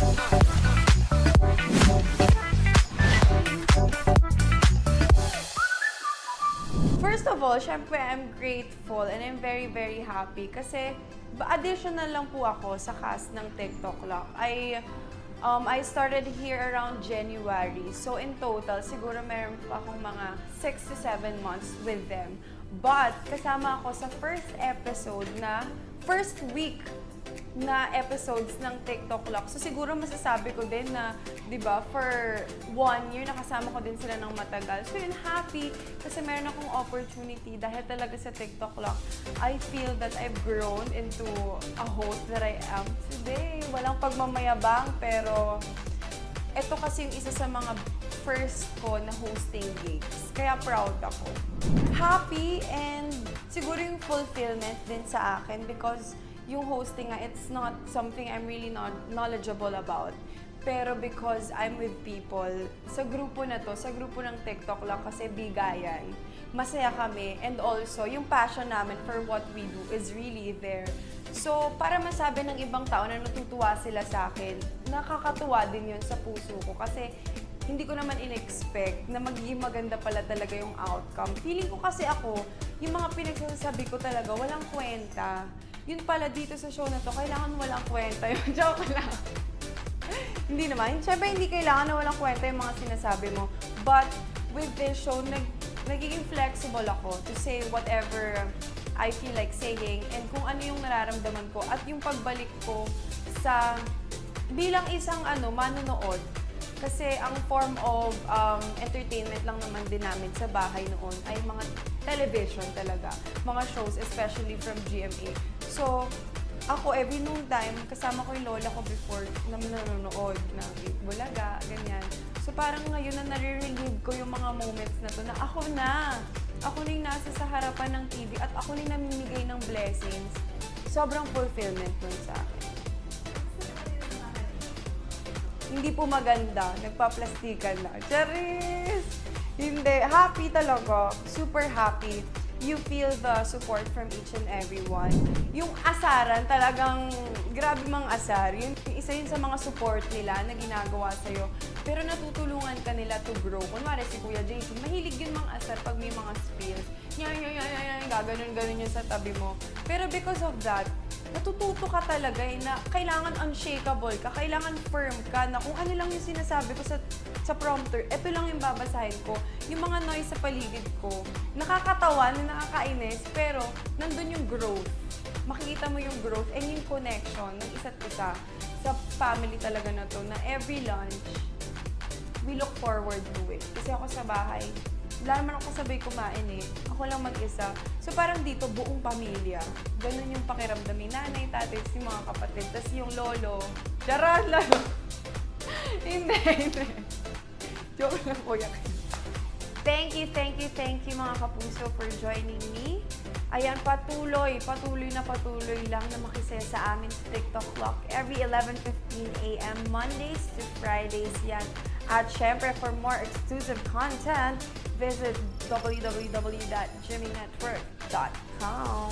First of all, syempre, I'm grateful and I'm very, very happy kasi additional lang po ako sa cast ng TikTok Lock. I started here around January. So in total, siguro meron pa akong mga 6 to 7 months with them. But kasama ako sa first week na episodes ng TikTok Lock. So siguro masasabi ko din na, di ba, for 1 year nakasama ko din sila ng matagal. So yun, happy kasi meron akong opportunity dahil talaga sa TikTok Lock. I feel that I've grown into a host that I am today. Walang pagmamayabang, pero ito kasi yung isa sa mga first ko na hosting gigs. Kaya proud ako. Happy and siguro yung fulfillment din sa akin because yung hosting nga, it's not something I'm really not knowledgeable about. Pero because I'm with people, sa grupo na to, sa grupo ng TikTok lang kasi bigayan, masaya kami. And also, yung passion namin for what we do is really there. So, para masabi ng ibang tao na natutuwa sila sa akin, nakakatuwa din yun sa puso ko. Kasi hindi ko naman in-expect na magiging maganda pala talaga yung outcome. Feeling ko kasi ako, yung mga pinagsasabi ko talaga, walang kwenta. Yun pala dito sa show na to, kailangan walang kwenta yun. Joke lang. Hindi naman. Siyempre, hindi kailangan na walang kwenta yung mga sinasabi mo. But with this show, nagiging flexible ako to say whatever I feel like saying and kung ano yung nararamdaman ko at yung pagbalik ko sa bilang isang manonood. Kasi ang form of entertainment lang naman din namin sa bahay noon ay mga television talaga. Mga shows, especially from GMA. So, ako, every noon time, kasama ko yung lola ko before na nanonood na Bulaga, ganyan. So, parang ngayon na nare-relieve ko yung mga moments na to na ako na yung nasa sa harapan ng TV at ako na yung namimigay ng blessings. Sobrang fulfillment nun sa akin. Hindi po maganda. Nagpa-plastikan na. Charis! Hindi. Happy talaga. Super happy. You feel the support from each and everyone. Yung asaran, talagang grabe mang asar. Yun, isa yun sa mga support nila na ginagawa sa'yo. Pero natutulungan ka nila to grow. Kunwari si Kuya JC, mahilig yun mang asar pag may mga spills. Gaganon-ganon yun sa tabi mo. Pero because of that, natututo ka talaga na kailangan unshakable ka, kailangan firm ka, na kung ano lang yung sinasabi ko sa prompter, ito lang yung babasahin ko. Yung mga noise sa paligid ko, nakakatawa, nakakainis, pero nandun yung growth. Makikita mo yung growth and yung connection ng isa't isa sa family talaga na to, na every lunch, we look forward to it. Kasi ako sa bahay, wala naman ako kasabay kumain eh. Ako lang mag-isa. So parang dito, buong pamilya. Ganun yung pakiramdam ni nanay, tatay, yung mga kapatid. Tapos yung lolo. Charot lang. Hindi. Joke lang, kuya. Thank you mga kapuso for joining me. Ayan, patuloy lang na makisaya sa amin sa TikTok Lock every 11:15 a.m. Mondays to Fridays yan. At syempre, for more exclusive content, visit www.jimmynetwork.com.